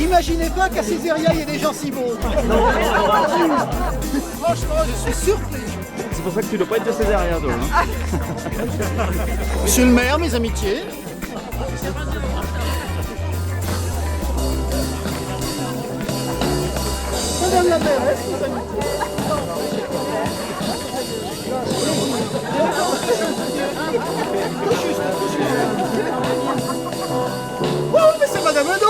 Imaginez pas qu'à Césaria, il y ait des gens si beaux. Franchement, je suis surpris. C'est pour ça que tu dois pas être de Césaria, toi. Hein. Monsieur le maire, mes amitiés. Madame la mairesse, mes amitiés. Oh, mais c'est Madame Ledo.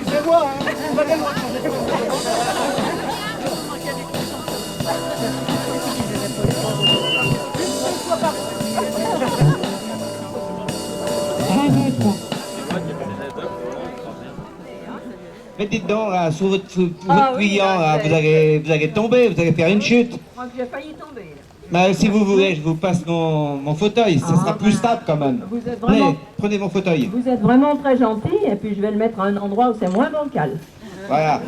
Excusez-moi, hein, Madame Mais dites donc, là, sous votre client, là, vous allez tomber, vous allez faire une chute. Moi, j'ai failli tomber. Mais si vous voulez, je vous passe mon fauteuil, ça sera plus stable quand même. Vous êtes vraiment, Prenez mon fauteuil. vous êtes vraiment très gentil, et puis je vais le mettre à un endroit où c'est moins bancal. Voilà.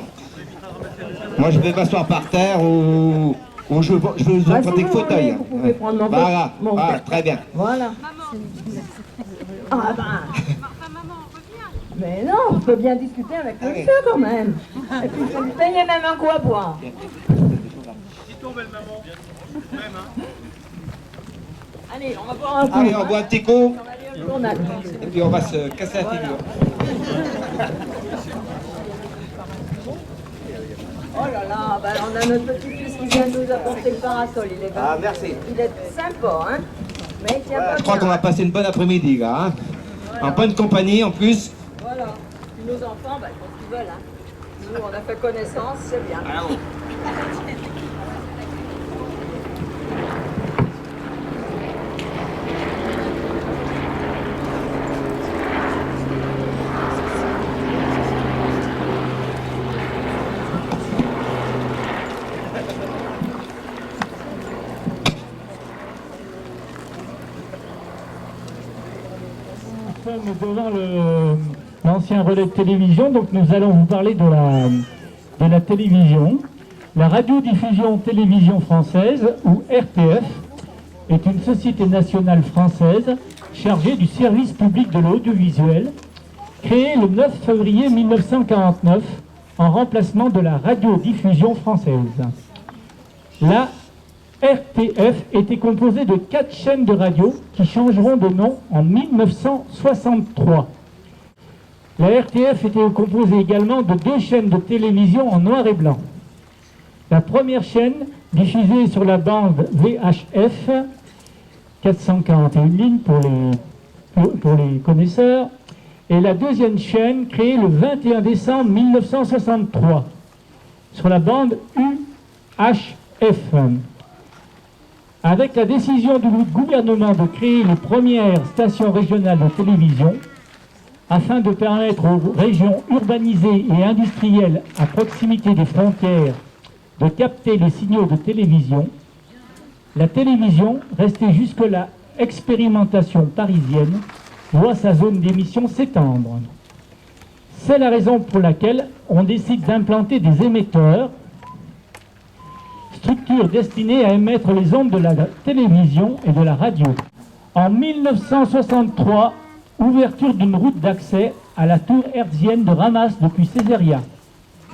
Moi, je vais m'asseoir par terre ou je veux vous emprunter le fauteuil. Vous pouvez prendre mon Voilà, mon voilà, très bien. Voilà. Ah ben. Mais non, on peut bien discuter avec le monsieur quand même. Et puis je vais lui payer même un coup à boire. Allez, on va boire un coup. Allez, on boit un petit coup, On a et puis on va se casser la figure. Oh là là, ben on a notre petit-fils qui vient nous apporter le parasol. Il est Ah, merci. Il est sympa, hein. Mais il tient Voilà, pas je crois qu'on va passer une bonne après-midi, là. Hein. En bonne compagnie, en plus. Voilà. Puis nos enfants, ben, ils font ce qu'ils veulent, hein. Nous, on a fait connaissance, c'est bien. Ah bon. Nous sommes devant l'ancien relais de télévision, donc nous allons vous parler de la télévision. La radiodiffusion télévision française, ou RTF, est une société nationale française chargée du service public de l'audiovisuel, créée le 9 février 1949 en remplacement de la radiodiffusion française. La RTF était composée de 4 chaînes de radio qui changeront de nom en 1963. La RTF était composée également de 2 chaînes de télévision en noir et blanc. La première chaîne, diffusée sur la bande VHF, 441 lignes pour les connaisseurs, et la deuxième chaîne, créée le 21 décembre 1963, sur la bande UHF. Avec la décision du gouvernement de créer les premières stations régionales de télévision, afin de permettre aux régions urbanisées et industrielles à proximité des frontières de capter les signaux de télévision, la télévision, restée jusque-là expérimentation parisienne, voit sa zone d'émission s'étendre. C'est la raison pour laquelle on décide d'implanter des émetteurs, structure destinée à émettre les ondes de la télévision et de la radio. En 1963, ouverture d'une route d'accès à la tour hertzienne de Ramas depuis Césaria.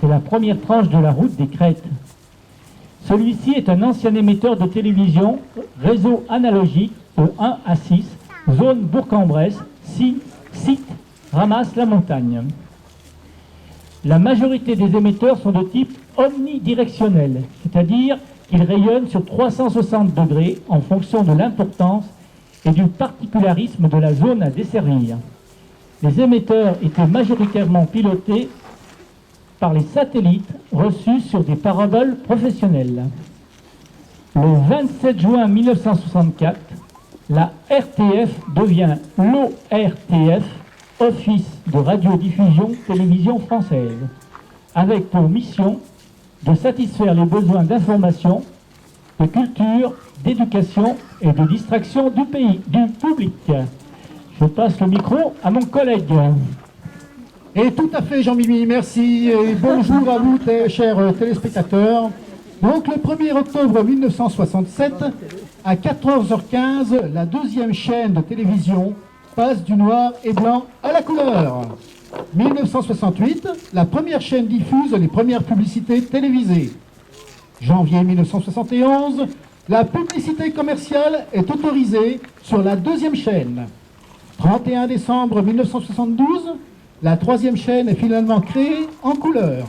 C'est la première tranche de la route des Crêtes. Celui-ci est un ancien émetteur de télévision, réseau analogique de 1 à 6, zone Bourg-en-Bresse, site Ramas-la-Montagne. La majorité des émetteurs sont de type omnidirectionnel, c'est-à-dire qu'ils rayonnent sur 360 degrés en fonction de l'importance et du particularisme de la zone à desservir. Les émetteurs étaient majoritairement pilotés par les satellites reçus sur des paraboles professionnelles. Le 27 juin 1964, la RTF devient l'ORTF, Office de radiodiffusion télévision française, avec pour mission de satisfaire les besoins d'information, de culture, d'éducation et de distraction du public. Je passe le micro à mon collègue. Et tout à fait, Jean-Mimi, merci. Et bonjour à vous, chers téléspectateurs. Donc, le 1er octobre 1967, à 14h15, la deuxième chaîne de télévision passe du noir et blanc à la couleur. 1968, la première chaîne diffuse les premières publicités télévisées. Janvier 1971, la publicité commerciale est autorisée sur la deuxième chaîne. 31 décembre 1972, la troisième chaîne est finalement créée en couleur.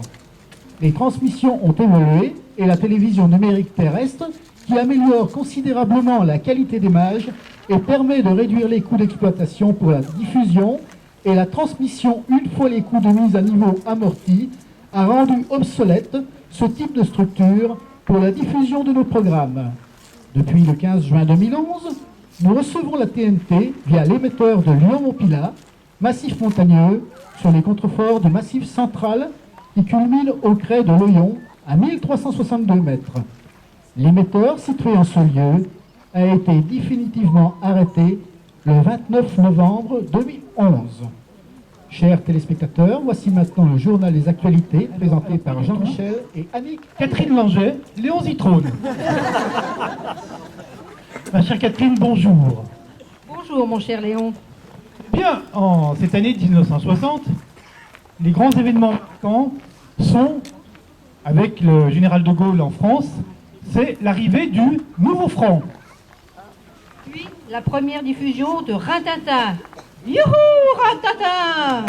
Les transmissions ont évolué et la télévision numérique terrestre, qui améliore considérablement la qualité d'image et permet de réduire les coûts d'exploitation pour la diffusion et la transmission une fois les coûts de mise à niveau amortis, a rendu obsolète ce type de structure pour la diffusion de nos programmes. Depuis le 15 juin 2011, nous recevons la TNT via l'émetteur de Lyon-Montpilat, massif montagneux, sur les contreforts du massif central qui culmine au crêt de l'Oyon à 1362 mètres. L'émetteur, situé en ce lieu, a été définitivement arrêté le 29 novembre 2011. Chers téléspectateurs, voici maintenant le journal des actualités présenté par Jean-Michel et Annick. Catherine Langer, Léon Zitrone. Ma chère Catherine, bonjour. Bonjour, mon cher Léon. Bien, en cette année 1960, les grands événements marquants sont, avec le général de Gaulle en France, c'est l'arrivée du nouveau franc. Puis, la première diffusion de Rintintin. Youhou, Rintintin!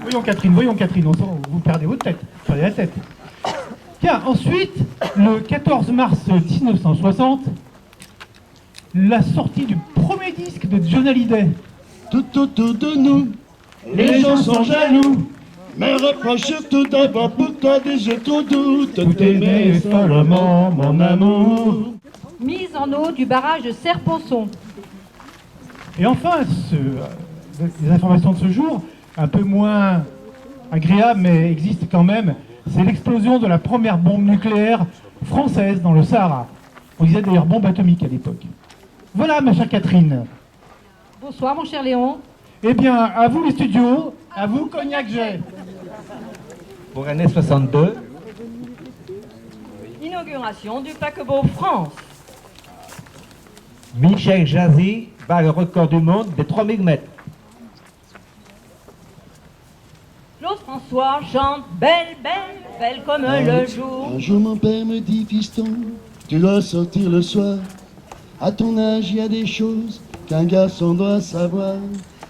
Voyons Catherine, vous perdez votre tête, vous perdez la tête. Bien, ensuite, le 14 mars 1960, la sortie du premier disque de John Hallyday. Tout autour de nous, les gens sont jaloux, mais reprochent tout d'abord pourquoi des yeux trop doux. Tout aimer follement, mon amour. Mise en eau du barrage de Serponçon. Et enfin, les informations de ce jour, un peu moins agréables, mais existent quand même, c'est l'explosion de la première bombe nucléaire française dans le Sahara. On disait d'ailleurs bombe atomique à l'époque. Voilà, ma chère Catherine. Bonsoir, mon cher Léon. Eh bien, à vous les studios, à vous Cognac J. Pour l'année 62, Inauguration du paquebot France. Michel Jazzy bat le record du monde des 3000 mètres. Claude François chante belle, belle, belle comme le jour. Un jour mon père me dit, fiston, tu dois sortir le soir. À ton âge, il y a des choses qu'un garçon doit savoir.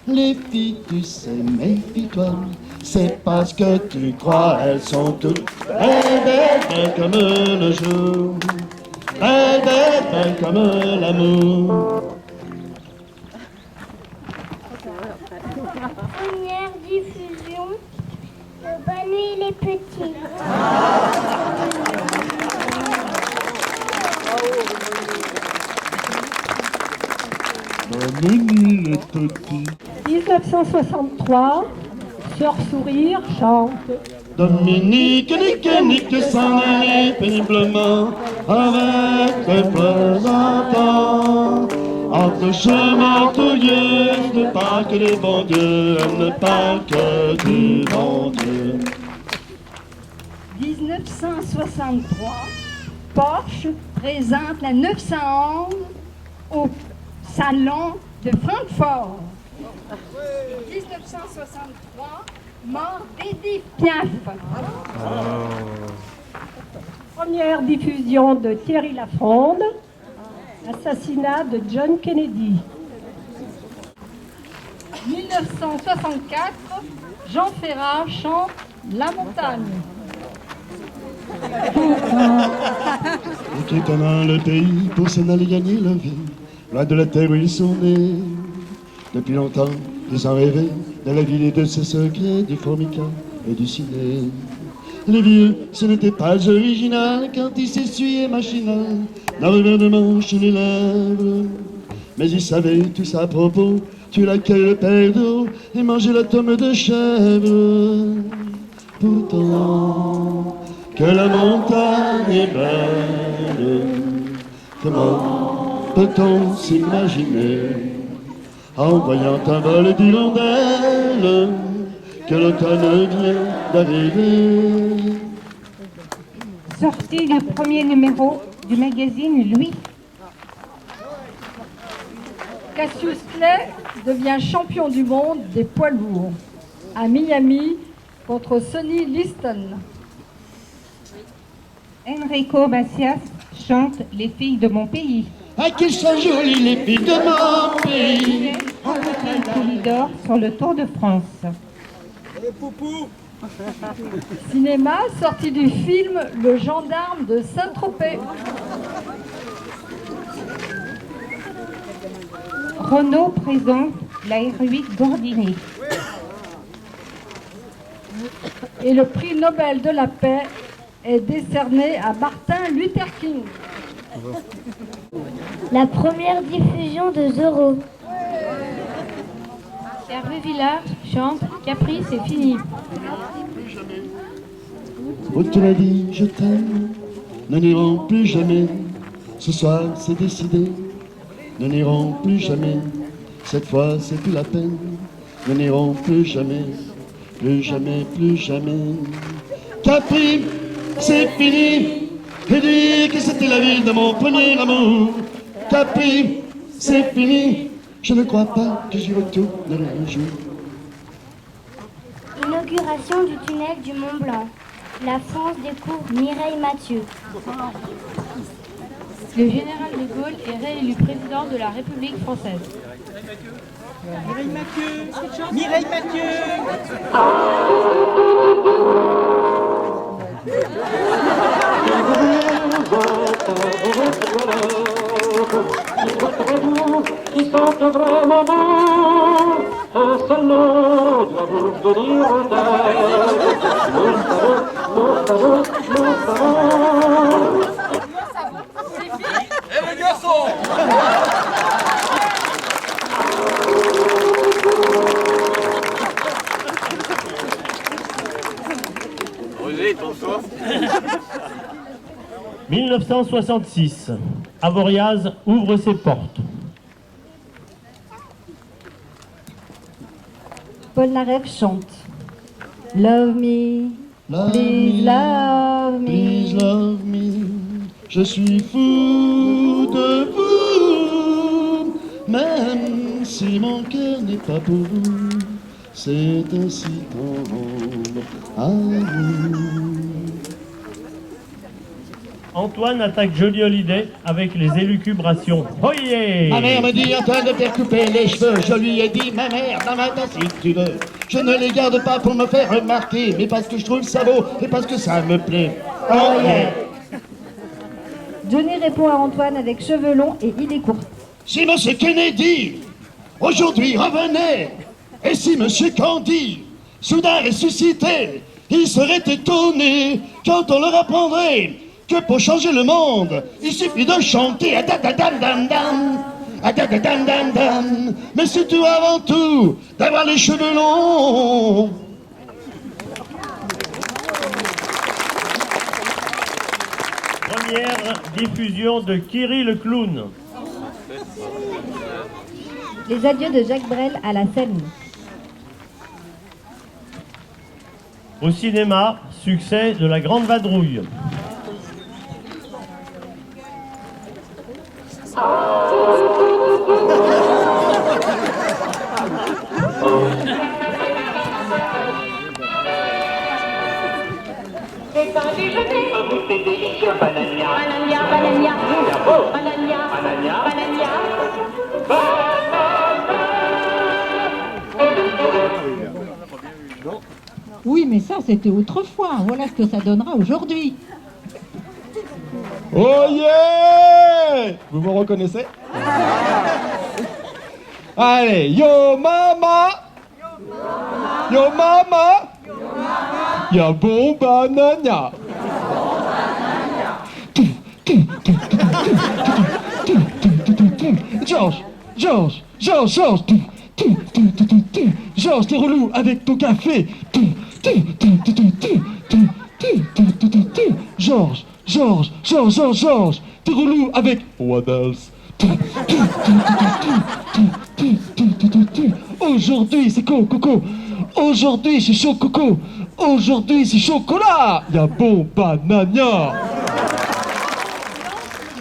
Les filles, tu sais, méfie-toi. C'est parce que tu crois, elles sont toutes belles, belles, belles comme le jour. Belles, belles, belles comme l'amour. Première diffusion de Bonne Nuit les Petits. Bonne nuit les petits. 1963, Sœur Sourire chante. Dominique, Nique s'en allait péniblement avec ses plaisantants. Entre chemins touilleux, ne pas que les bons dieux, elle ne parle que du bon Dieu. 1963, Porsche présente la 911 au salon de Francfort. 1963, mort d'Edith Piaf. Première diffusion de Thierry Lafronde, assassinat de John Kennedy. 1964, Jean Ferrat chante La montagne. Et quittant le pays pour s'en aller gagner leur vie, loin de la terre où ils sont nés. Depuis longtemps, ils ont rêvé de la ville et de ses secrets, du formica et du ciné. Les vieux, ce n'était pas original quand ils s'essuyaient machinal dans le verre de manche les lèvres. Mais ils savaient tout ça à propos, tuer la queue, le père d'eau et manger la tome de chèvre. Pourtant, que la montagne est belle, comment peut-on s'imaginer en voyant un vol d'hirondelles que l'automne vient d'arriver. Sortie du premier numéro du magazine Lui. Cassius Clay devient champion du monde des poids lourds. à Miami contre Sonny Liston. Enrico Macias chante Les filles de mon pays. Ah, qu'ils sont jolies les filles de mon pays. Remporte le Polydor sur le Tour de France. Cinéma, sortie du film Le Gendarme de Saint-Tropez. Renault présente la R8 Gordini. Et le prix Nobel de la paix est décerné à Martin Luther King. La première diffusion de Zorro. Hervé Villard chante Capri, c'est fini. On te l'a dit, je t'aime. Nous n'irons plus jamais. Ce soir, c'est décidé. Nous n'irons plus jamais. Cette fois, c'est plus la peine. Nous n'irons plus jamais. Plus jamais, plus jamais. Capri, c'est fini. Et dire que c'était la ville de mon premier amour. Capri, c'est fini. Je ne crois pas que j'y retournerai un jour. Inauguration du tunnel du Mont Blanc. La France découvre Mireille Mathieu. Le général de Gaulle est réélu président de la République française. Mireille Mathieu. Qui sont vraiment bons, un seul nom doit vous venir en tête. Mon savon, mon savon. Et le garçon. Roger, ton choix. 1966, Avoriaz ouvre ses portes. Paul Naref chante Love me, please love me. Please love me. Je suis fou de vous, même si mon cœur n'est pas pour vous. C'est ainsi tendre à vous. Antoine attaque Jolie Holiday avec les élucubrations. Oh yeah! Ma mère me dit Antoine de faire couper les cheveux. Je lui ai dit ma mère dans ma tête si tu veux. Je ne les garde pas pour me faire remarquer, mais parce que je trouve ça beau et parce que ça me plaît. Oh yeah! Johnny répond à Antoine avec cheveux longs et idées courtes. Si monsieur Kennedy aujourd'hui revenait, et si monsieur Candy soudain ressuscitait, il serait étonné quand on leur apprendrait que pour changer le monde, il suffit de chanter adadadam-dam-dam, adadadam-dam-dam, mais surtout avant tout, d'avoir les cheveux longs. Première diffusion de Kiri le clown. Les adieux de Jacques Brel à la scène. Au cinéma, succès de La Grande Vadrouille. C'est un déjeuner, un goûter délicieux, banania, banania, banania, banania, banania, banania, Oui, mais ça, c'était autrefois. Voilà ce que ça donnera aujourd'hui. Oh yeah! Vous me reconnaissez? Allez, yo mama! Yo mama! Y'a bon banania! Georges! Georges! Georges! Georges! Georges, t'es relou avec ton café! Georges! Georges, Georges, Georges, Georges, t'es relou avec What else? Aujourd'hui c'est coco, aujourd'hui c'est chaud coco, aujourd'hui c'est chocolat, y'a bon banania.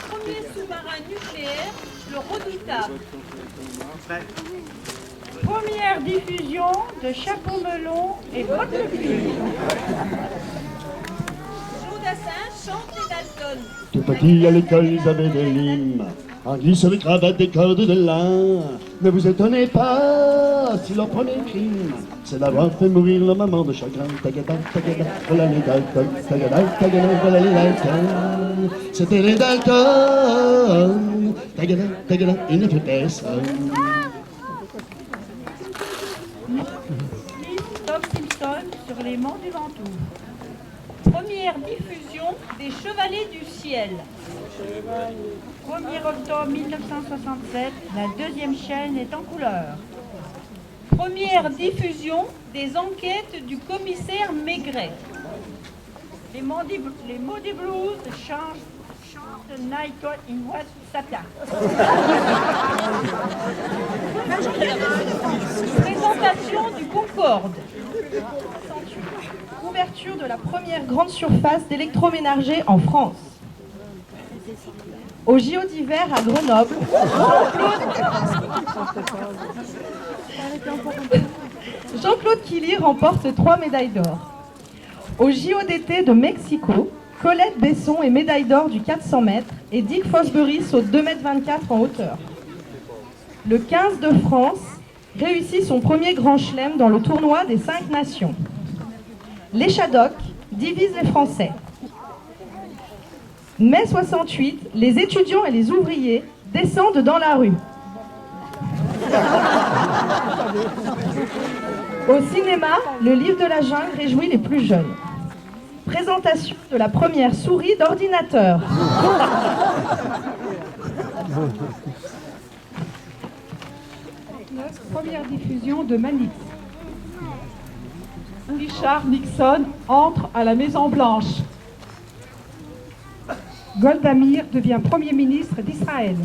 Premier sous-marin nucléaire, le redoutable. Première diffusion de Chapeau melon et bottes de cuir. Jodassin chante les Dalton. Tout petit à l'école, ils avaient des limes. En glisse des cravates, des cordes de lin. Ne vous étonnez pas si leur premier crime, c'est d'avoir fait mourir leur maman de chagrin. Tagada, tagada, voilà les Dalton. Tagada, tagada, voilà les Dalton. C'était les Dalton. Tagada, tagada, il ne fait personne. Tom Simpson sur les monts du Ventoux. Première diffusion des Chevaliers du Ciel. 1er octobre 1967, la deuxième chaîne est en couleur. Première diffusion des enquêtes du commissaire Maigret. Les Maudits Blues chantent Night in West Sata. Présentation du Concorde. Ouverture de la première grande surface d'électroménager en France. Au JO d'hiver à Grenoble, Jean-Claude Killy remporte 3 médailles d'or. Au JO d'été de Mexico, Colette Besson est médaille d'or du 400 mètres et Dick Fosbury saute 2,24 m en hauteur. Le 15 de France réussit son premier grand chelem dans le tournoi des 5 nations. Les Shadocks divisent les Français. Mai 68, les étudiants et les ouvriers descendent dans la rue. Au cinéma, le livre de la jungle réjouit les plus jeunes. Présentation de la première souris d'ordinateur. Première diffusion de Manix. Richard Nixon entre à la Maison-Blanche. Golda Meir devient Premier ministre d'Israël.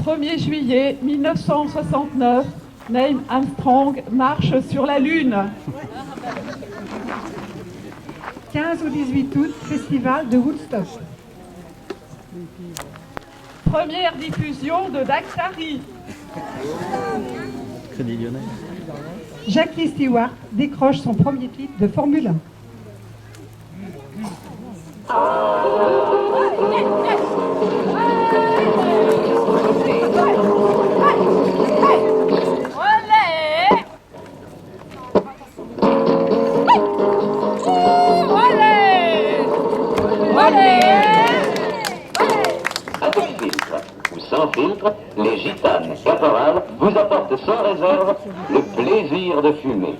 1er juillet 1969, Neil Armstrong marche sur la Lune. 15 au 18 août, festival de Woodstock. Première diffusion de Daktari. Crédit Lyonnais. Jackie Stewart décroche son premier titre de Formule 1. Avec filtre ou sans filtre, les gitanes caporales vous apportent sans réserve le plaisir de fumer.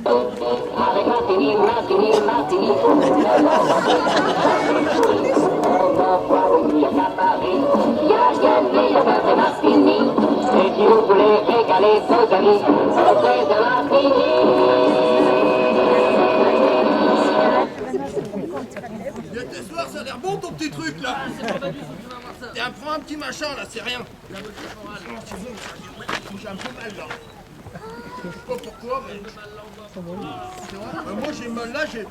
Avec Martini, Martini, Martini. Et si vous voulez régaler vos amis, entrez de Martini. Ce soir, ça a l'air bon ton petit truc là. Prends un petit machin là, c'est rien. J'ai un peu mal là. Je sais pas pourquoi, mais. Moi j'ai mal là, j'ai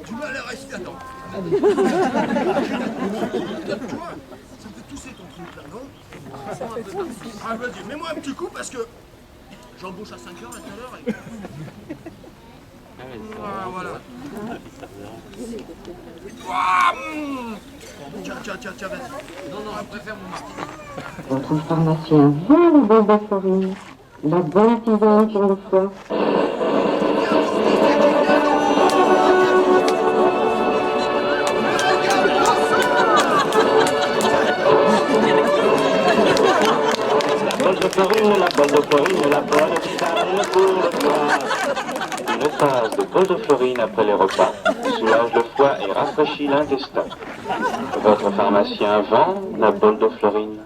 du mal à rester. Attends. Tu vois, ça fait tousser ton truc là, non? Ah, vas-y, mets-moi un petit coup parce que j'embauche à 5h à tout à l'heure. Et... voilà. Tiens, vas-y. Non, je préfère mon martini. Votre pharmacien vend le Baldoflorine, la bonne tisane sur le foie. La Baldoflorine, la bonne tisane pour le foie. Une tasse de Baldoflorine après les repas soulage le foie et rafraîchit l'intestin. Votre pharmacien vend la Baldoflorine.